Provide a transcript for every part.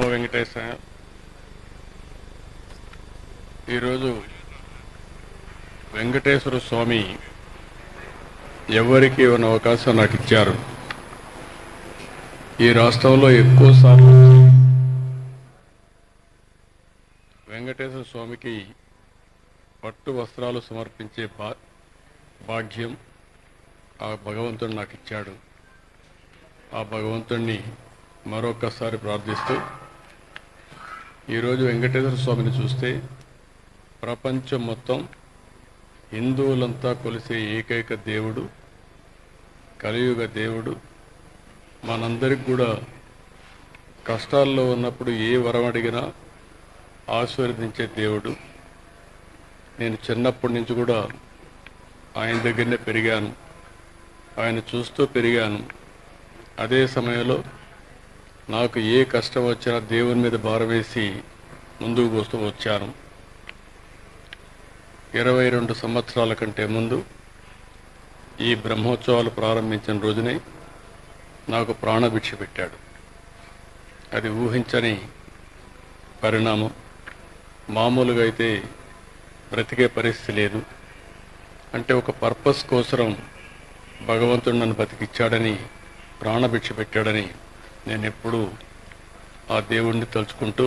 నమో వెంకటేశాయ. ఈరోజు వెంకటేశ్వర స్వామి ఎవరికి ఇవ్వని అవకాశం నాకు ఇచ్చారు. ఈ రాష్ట్రంలో ఎక్కువ సార్లు వెంకటేశ్వర స్వామికి పట్టు వస్త్రాలు సమర్పించే భాగ్యం ఆ భగవంతుడు నాకు ఇచ్చాడు. ఆ భగవంతుడిని మరొకసారి ప్రార్థిస్తూ ఈరోజు వెంకటేశ్వర స్వామిని చూస్తే ప్రపంచం మొత్తం హిందువులంతా కొలిసే ఏకైక దేవుడు, కలియుగ దేవుడు. మనందరికి కూడా కష్టాల్లో ఉన్నప్పుడు ఏ వరం అడిగినా ఆశీర్వదించే దేవుడు. నేను చిన్నప్పటి నుంచి కూడా ఆయన దగ్గరనే పెరిగాను, ఆయన చూస్తూ పెరిగాను. అదే సమయంలో నాకు ఏ కష్టం వచ్చినా దేవుని మీద భారం వేసి ముందుకు పోస్తూ వచ్చాను. 22 సంవత్సరాల కంటే ముందు ఈ బ్రహ్మోత్సవాలు ప్రారంభించిన రోజునే నాకు ప్రాణభిక్ష పెట్టాడు. అది ఊహించని పరిణామం. మామూలుగా అయితే బ్రతికే పరిస్థితి లేదు. అంటే ఒక పర్పస్ కోసం భగవంతుడు నన్ను బతికిచ్చాడని, ప్రాణభిక్ష పెట్టాడని నేను ఎప్పుడూ ఆ దేవుణ్ణి తలుచుకుంటూ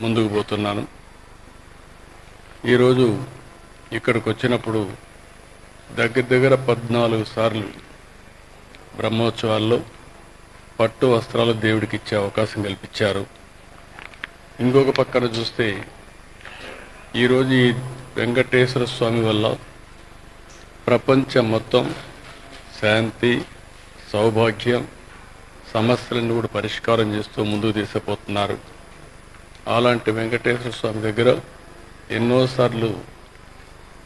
ముందుకు పోతున్నాను. ఈరోజు ఇక్కడికి వచ్చినప్పుడు దగ్గర 14 సార్లు బ్రహ్మోత్సవాల్లో పట్టు వస్త్రాలు దేవుడికి ఇచ్చే అవకాశం కల్పించారు. ఇంకొక పక్కన చూస్తే ఈరోజు ఈ వెంకటేశ్వర స్వామి వల్ల ప్రపంచం మొత్తం శాంతి, సౌభాగ్యం, సమస్యలను కూడా పరిష్కారం చేస్తూ ముందుకు తీసుకుపోతున్నారు. అలాంటి వెంకటేశ్వర స్వామి దగ్గర ఎన్నోసార్లు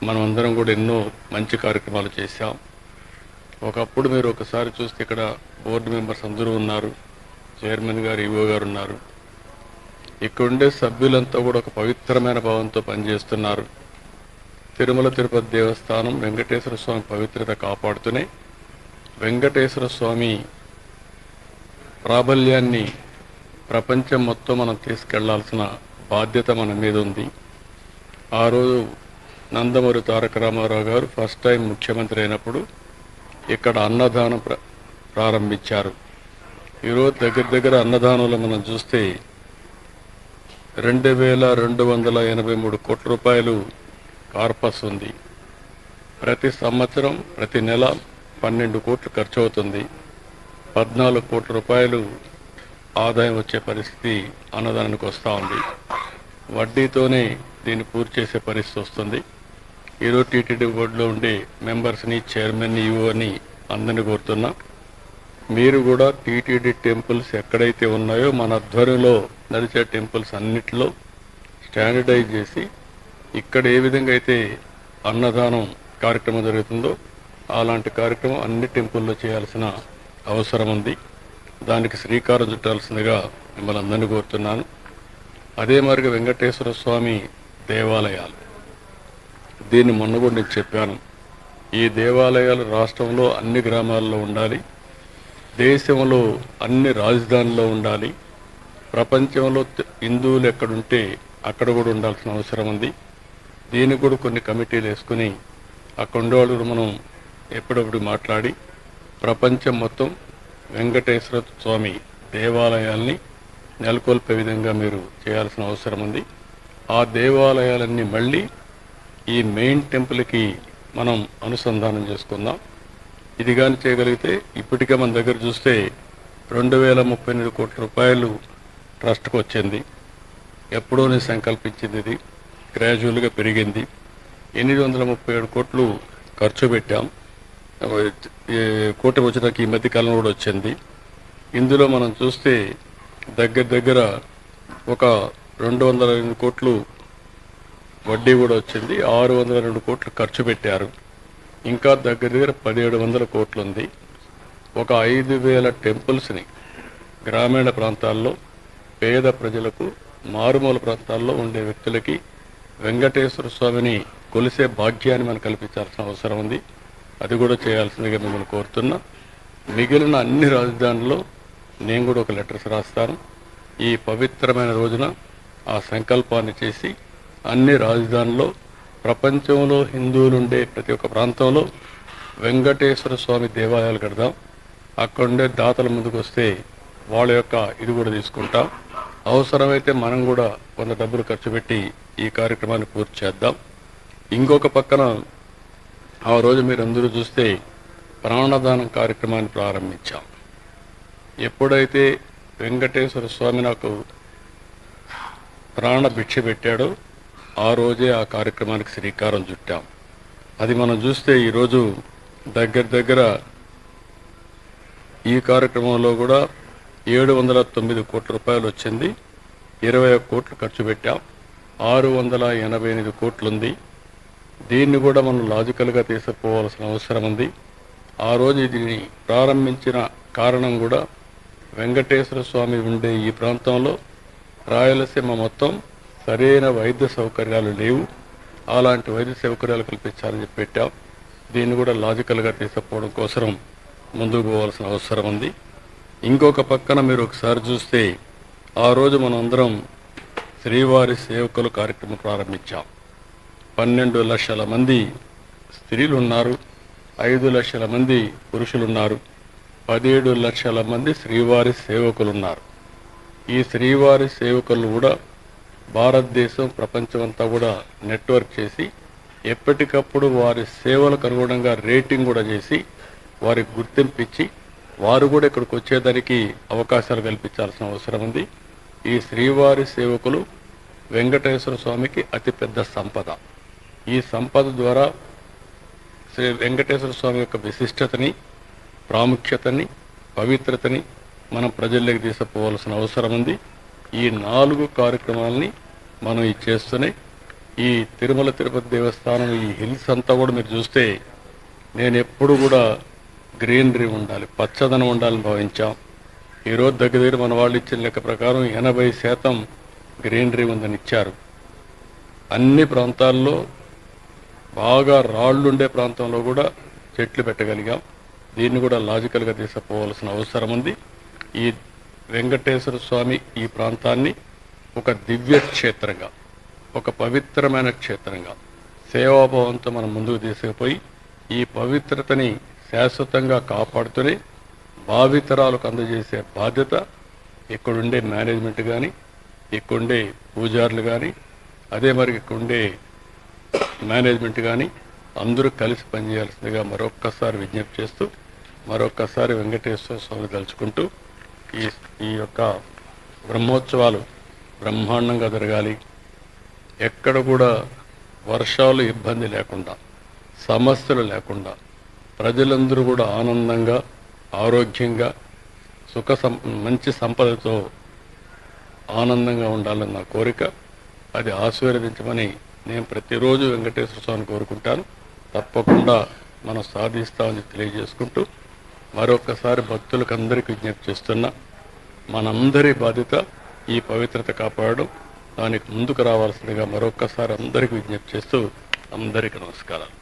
మనమందరం కూడా ఎన్నో మంచి కార్యక్రమాలు చేశాం. ఒకప్పుడు మీరు ఒకసారి చూస్తే ఇక్కడ బోర్డు మెంబర్స్ అందరూ ఉన్నారు, చైర్మన్ గారు, ఈవో గారు ఉన్నారు. ఇక్కడుండే సభ్యులంతా కూడా ఒక పవిత్రమైన భావంతో పనిచేస్తున్నారు. తిరుమల తిరుపతి దేవస్థానం వెంకటేశ్వర స్వామి పవిత్రత కాపాడుతూనే వెంకటేశ్వర స్వామి ప్రాబల్యాన్ని ప్రపంచం మొత్తం మనం తీసుకెళ్లాల్సిన బాధ్యత మన మీద ఉంది. ఆ రోజు నందమూరి తారక రామారావు గారు ఫస్ట్ టైం ముఖ్యమంత్రి అయినప్పుడు ఇక్కడ అన్నదానం ప్రారంభించారు. ఈరోజు దగ్గర అన్నదానంలో మనం చూస్తే 2,283 కోట్ల రూపాయలు కార్పస్ ఉంది. ప్రతి సంవత్సరం ప్రతి నెల 12 కోట్లు ఖర్చు అవుతుంది. 14 కోట్ల రూపాయలు ఆదాయం వచ్చే పరిస్థితి అన్నదానానికి వస్తూ ఉంది. వడ్డీతోనే దీన్ని పూర్తి చేసే పరిస్థితి వస్తుంది. ఈరోజు టీటీడీ బోర్డులో ఉండే మెంబర్స్ని, చైర్మన్ని, ఈఓని అందరినీ కోరుతున్నా, మీరు కూడా టీటీడీ టెంపుల్స్ ఎక్కడైతే ఉన్నాయో మన ఆధ్వర్యంలో నడిచే టెంపుల్స్ అన్నిటిలో స్టాండర్డైజ్ చేసి ఇక్కడ ఏ విధంగా అయితే అన్నదానం కార్యక్రమం జరుగుతుందో అలాంటి కార్యక్రమం అన్ని టెంపుల్లో చేయాల్సిన అవసరం ఉంది. దానికి శ్రీకారం చుట్టాల్సిందిగా మిమ్మల్ని అందరినీ కోరుతున్నాను. అదే మరిగా వెంకటేశ్వర స్వామి దేవాలయాలు, దీన్ని మొన్న కూడా నేను చెప్పాను. ఈ దేవాలయాలు రాష్ట్రంలో అన్ని గ్రామాల్లో ఉండాలి, దేశంలో అన్ని రాజధానుల్లో ఉండాలి, ప్రపంచంలో హిందువులు ఎక్కడుంటే అక్కడ కూడా ఉండాల్సిన అవసరం ఉంది. దీనికి కూడా కొన్ని కమిటీలు వేసుకుని అక్కడ ఉండేవాళ్ళు మనం ఎప్పుడప్పుడు మాట్లాడి ప్రపంచం మొత్తం వెంకటేశ్వర స్వామి దేవాలయాల్ని నెలకొల్పే విధంగా మీరు చేయాల్సిన అవసరం ఉంది. ఆ దేవాలయాలన్నీ మళ్ళీ ఈ మెయిన్ టెంపుల్కి మనం అనుసంధానం చేసుకుందాం. ఇది కానీ చేయగలిగితే ఇప్పటికే మన దగ్గర చూస్తే 2,038 కోట్ల రూపాయలు ట్రస్ట్కి వచ్చింది. ఎప్పుడో నేను సంకల్పించింది, ఇది గ్రాడ్యువల్గా పెరిగింది. 837 కోట్లు ఖర్చు పెట్టాం. కోటి వచ్చినాక ఈ మధ్యకాలం కూడా వచ్చింది. ఇందులో మనం చూస్తే దగ్గర ఒక 202 కోట్లు వడ్డీ కూడా వచ్చింది. 602 కోట్లు ఖర్చు పెట్టారు. ఇంకా దగ్గర 1,700 కోట్లు ఉంది. ఒక 5,000 టెంపుల్స్ని గ్రామీణ ప్రాంతాల్లో పేద ప్రజలకు, మారుమూల ప్రాంతాల్లో ఉండే వ్యక్తులకి వెంకటేశ్వర స్వామిని కొలిసే భాగ్యాన్ని మనం కల్పించాల్సిన అవసరం ఉంది. అది కూడా చేయాల్సిందిగా మిమ్మల్ని కోరుతున్నా. మిగిలిన అన్ని రాజధానుల్లో నేను కూడా ఒక లెటర్స్ రాస్తాను. ఈ పవిత్రమైన రోజున ఆ సంకల్పాన్ని చేసి అన్ని రాజధానుల్లో ప్రపంచంలో హిందువులుండే ప్రతి ఒక్క ప్రాంతంలో వెంకటేశ్వర స్వామి దేవాలయాలు కడదాం. అక్కడుండే దాతల ముందుకు వస్తే వాళ్ళ యొక్క ఇది కూడా తీసుకుంటాం. అవసరమైతే మనం కూడా కొంత డబ్బులు ఖర్చు పెట్టి ఈ కార్యక్రమాన్ని పూర్తి చేద్దాం. ఇంకొక పక్కన ఆ రోజు మీరందరూ చూస్తే ప్రాణదానం కార్యక్రమాన్ని ప్రారంభించాం. ఎప్పుడైతే వెంకటేశ్వర స్వామి నాకు ప్రాణ భిక్ష పెట్టాడో ఆ రోజే ఆ కార్యక్రమానికి శ్రీకారం చుట్టాం. అది మనం చూస్తే ఈరోజు దగ్గర ఈ కార్యక్రమంలో కూడా 709 కోట్ల రూపాయలు వచ్చింది. 21 కోట్లు ఖర్చు పెట్టాం. 688 కోట్లుంది. దీన్ని కూడా మనం లాజికల్గా తీసుకుపోవాల్సిన అవసరం ఉంది. ఆ రోజు దీన్ని ప్రారంభించిన కారణం కూడా వెంకటేశ్వర స్వామి ఉండే ఈ ప్రాంతంలో రాయలసీమ మొత్తం సరైన వైద్య సౌకర్యాలు లేవు. అలాంటి వైద్య సౌకర్యాలు కల్పించాలని చెప్పి పెట్టాం. దీన్ని కూడా లాజికల్గా తీసుకుపోవడం కోసం ముందుకు పోవాల్సిన అవసరం ఉంది. ఇంకొక పక్కన మీరు ఒకసారి చూస్తే ఆ రోజు మనం అందరం శ్రీవారి సేవకులు కార్యక్రమం ప్రారంభించాం. 12 లక్షల మంది స్త్రీలు ఉన్నారు, 5 లక్షల మంది పురుషులున్నారు, 17 లక్షల మంది శ్రీవారి సేవకులు ఉన్నారు. ఈ శ్రీవారి సేవకులు కూడా భారతదేశం ప్రపంచమంతా కూడా నెట్వర్క్ చేసి ఎప్పటికప్పుడు వారి సేవలకు అనుగుణంగా రేటింగ్ కూడా చేసి వారికి గుర్తింపించి వారు కూడా ఇక్కడికి వచ్చేదానికి అవకాశాలు కల్పించాల్సిన అవసరం ఉంది. ఈ శ్రీవారి సేవకులు వెంకటేశ్వర స్వామికి అతిపెద్ద సంపద. ఈ సంపద ద్వారా శ్రీ వెంకటేశ్వర స్వామి యొక్క విశిష్టతని, ప్రాముఖ్యతని, పవిత్రతని మనం ప్రజల్లోకి తీసుకుపోవాల్సిన అవసరం ఉంది. ఈ 4 కార్యక్రమాలని మనం ఈ చేస్తూనే ఈ తిరుమల తిరుపతి దేవస్థానం ఈ హిల్స్ అంతా కూడా మీరు చూస్తే నేను ఎప్పుడు కూడా గ్రీనరీ ఉండాలి, పచ్చదనం ఉండాలని భావించాం. ఈరోజు దగ్గర మన వాళ్ళు ఇచ్చిన లెక్క ప్రకారం 80% గ్రీనరీ ఉందని ఇచ్చారు. అన్ని ప్రాంతాల్లో బాగా రాళ్లుండే ప్రాంతంలో కూడా చెట్లు పెట్టగలిగాం. దీన్ని కూడా లాజికల్గా తీసుకుపోవాల్సిన అవసరం ఉంది. ఈ వెంకటేశ్వర స్వామి ఈ ప్రాంతాన్ని ఒక దివ్య క్షేత్రంగా, ఒక పవిత్రమైన క్షేత్రంగా సేవాభావంతో మనం ముందుకు తీసుకుపోయి ఈ పవిత్రతని శాశ్వతంగా కాపాడుతూనే భావితరాలకు అందజేసే బాధ్యత ఇక్కడుండే మేనేజ్మెంట్ కానీ, ఇక్కడుండే పూజారులు కానీ, అదే మరి ఇక్కడుండే మేనేజ్మెంట్ కానీ అందరూ కలిసి పనిచేయాల్సిందిగా మరొక్కసారి విజ్ఞప్తి చేస్తూ మరొక్కసారి వెంకటేశ్వర స్వామి తలుచుకుంటూ ఈ యొక్క బ్రహ్మోత్సవాలు బ్రహ్మాండంగా జరగాలి. ఎక్కడ కూడా వర్షాలు ఇబ్బంది లేకుండా, సమస్యలు లేకుండా ప్రజలందరూ కూడా ఆనందంగా, ఆరోగ్యంగా, మంచి సంపదతో ఆనందంగా ఉండాలని నా కోరిక. అది ఆశీర్వదించమని నేను ప్రతిరోజు వెంకటేశ్వర స్వామిని కోరుకుంటాను. తప్పకుండా మనం సాధిస్తామని తెలియజేసుకుంటూ మరొకసారి భక్తులకు అందరికీ విజ్ఞప్తి చేస్తున్నా, మనందరి బాధ్యత ఈ పవిత్రత కాపాడడం. దానికి ముందుకు రావాల్సిందిగా మరొకసారి అందరికీ విజ్ఞప్తి చేస్తూ అందరికీ నమస్కారాలు.